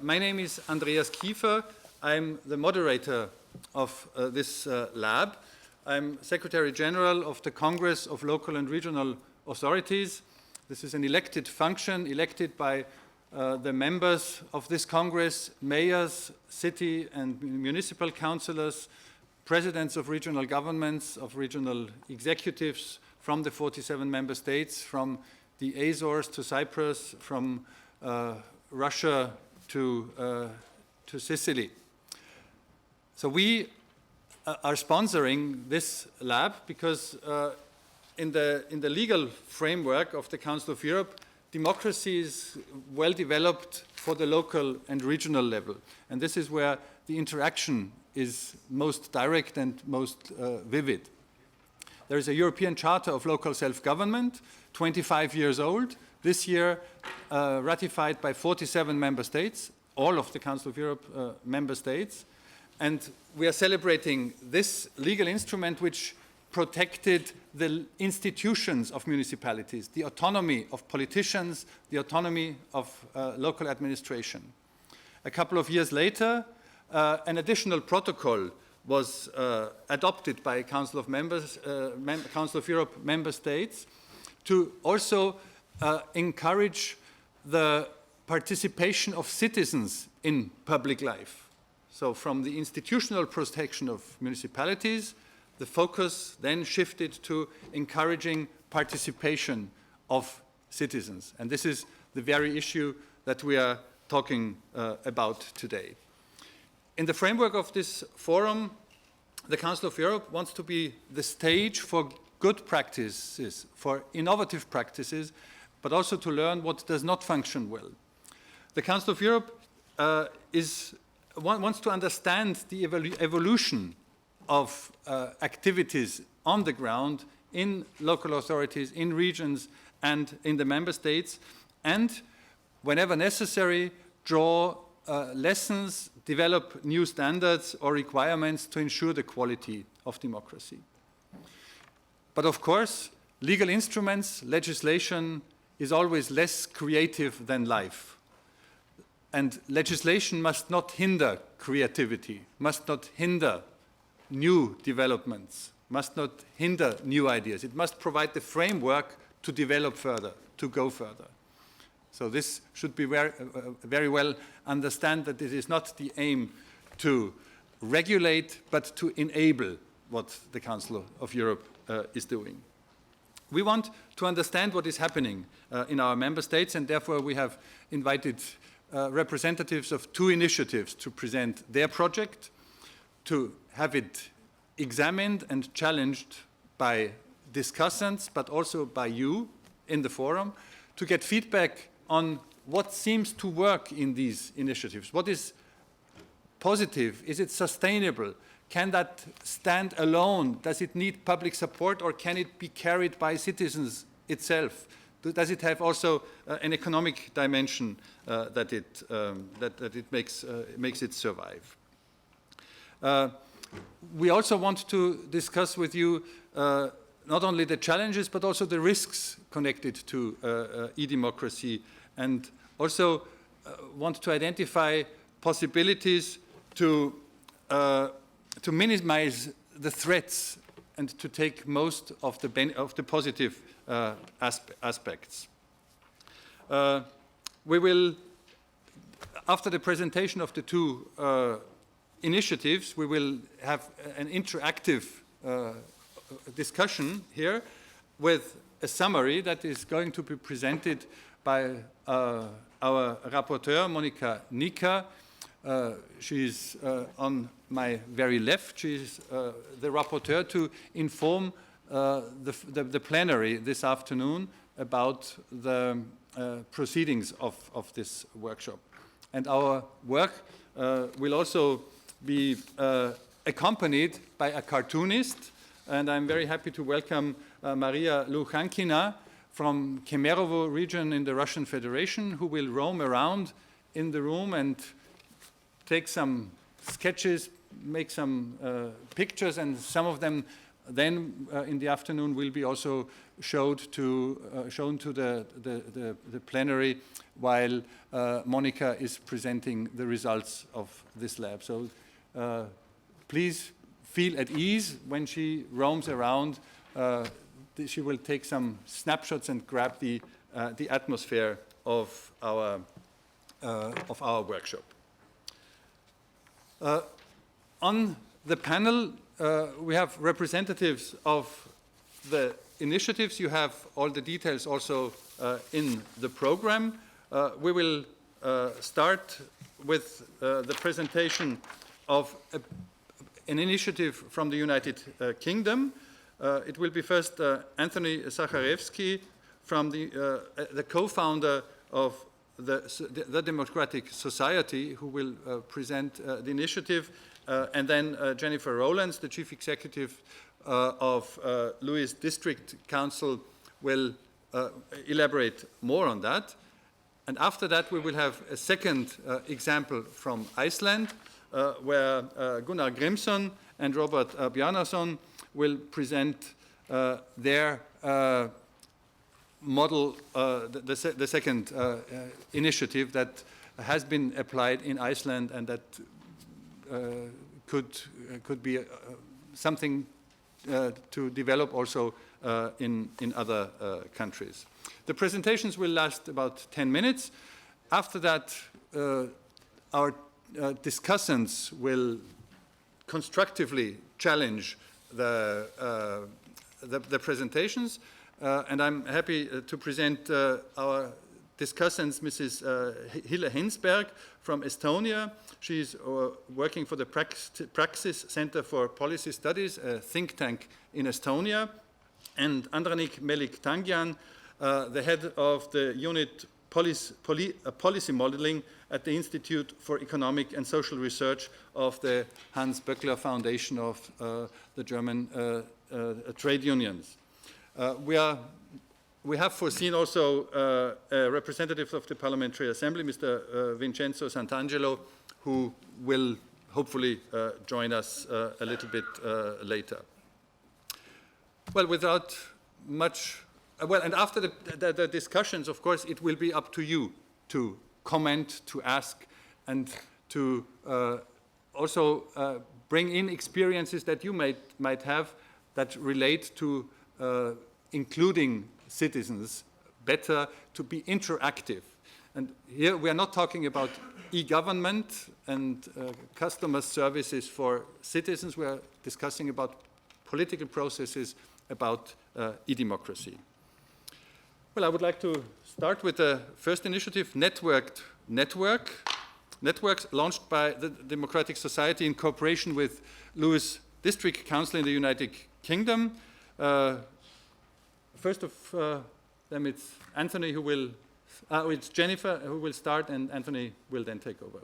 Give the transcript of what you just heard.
My name is Andreas Kiefer. I'm the moderator of this lab. I'm Secretary General of the Congress of Local and Regional Authorities. This is an elected function, elected by the members of this Congress, mayors, city and municipal councillors, presidents of regional governments, of regional executives from the 47 member states, from the Azores to Cyprus, from Russia to Sicily. So we are sponsoring this lab because in the legal framework of the Council of Europe, democracy is well developed for the local and regional level. And this is where the interaction is most direct and most vivid. There is a European Charter of Local Self-Government, 25 years old, this year ratified by 47 member states, all of the Council of Europe member states. And we are celebrating this legal instrument which protected the institutions of municipalities, the autonomy of politicians, the autonomy of local administration. A couple of years later, an additional protocol was adopted by Council of Europe member states to also encourage the participation of citizens in public life. So from the institutional protection of municipalities, the focus then shifted to encouraging participation of citizens. And this is the very issue that we are talking about today. In the framework of this forum, the Council of Europe wants to be the stage for good practices, for innovative practices, but also to learn what does not function well. The Council of Europe wants to understand the evolution of activities on the ground in local authorities, in regions, and in the member states, and whenever necessary, draw lessons, develop new standards or requirements to ensure the quality of democracy. But of course, legal instruments, legislation is always less creative than life. And legislation must not hinder creativity, must not hinder new developments, must not hinder new ideas. It must provide the framework to develop further, to go further. So this should be very well understand that it is not the aim to regulate, but to enable what the Council of Europe is doing. We want to understand what is happening in our member states, and therefore we have invited representatives of two initiatives to present their project, to have it examined and challenged by discussants, but also by you in the forum, to get feedback on what seems to work in these initiatives. What is positive? Is it sustainable? Can that stand alone? Does it need public support, or can it be carried by citizens itself? Does it have also an economic dimension that it makes it survive? We also want to discuss with you not only the challenges, but also the risks connected to e-democracy, and also want to identify possibilities to minimize the threats and to take most of the positive aspects. We will, after the presentation of the two initiatives, we will have an interactive discussion here with a summary that is going to be presented by our rapporteur, Monika Nika. She's on my very left. She's the rapporteur to inform the plenary this afternoon about the proceedings of this workshop. And our work will also be accompanied by a cartoonist, and I'm very happy to welcome Maria Luchankina from Kemerovo region in the Russian Federation, who will roam around in the room and take some sketches, make some pictures, and some of them then in the afternoon will be also shown to the plenary while Monica is presenting the results of this lab. So please feel at ease when she roams around. She will take some snapshots and grab the atmosphere of our workshop. On the panel, we have representatives of the initiatives. You have all the details also in the program. We will start with the presentation of an initiative from the United Kingdom. It will be first Anthony Zacharewski, from the co-founder of the Democratic Society, who will present the initiative, and then Jennifer Rowlands, the Chief Executive of Lewis District Council, will elaborate more on that. And after that, we will have a second example from Iceland, where Gunnar Grimsson and Robert Bjarnason will present their model, the second initiative that has been applied in Iceland and that could be something to develop also in other countries. The presentations will last about 10 minutes. After that, our discussants will constructively challenge the presentations. And I'm happy to present our discussants, Mrs. Hille Hinsberg from Estonia. She's working for the Praxis Center for Policy Studies, a think tank in Estonia. And Andranik Melik-Tangyan, the head of the unit Policy Modeling at the Institute for Economic and Social Research of the Hans Böckler Foundation of the German trade unions. We have foreseen also a representative of the Parliamentary Assembly, Mr. Vincenzo Sant'Angelo, who will hopefully join us a little bit later. Well, without much, and after the discussions, of course, it will be up to you to comment, to ask, and to also bring in experiences that you might have that relate to including citizens better, to be interactive. And here we are not talking about e-government and customer services for citizens. We are discussing about political processes, about e-democracy. Well, I would like to start with the first initiative, Networks, launched by the Democratic Society in cooperation with Lewis District Council in the United Kingdom. First of them, it's Anthony who will, it's Jennifer who will start, and Anthony will then take over.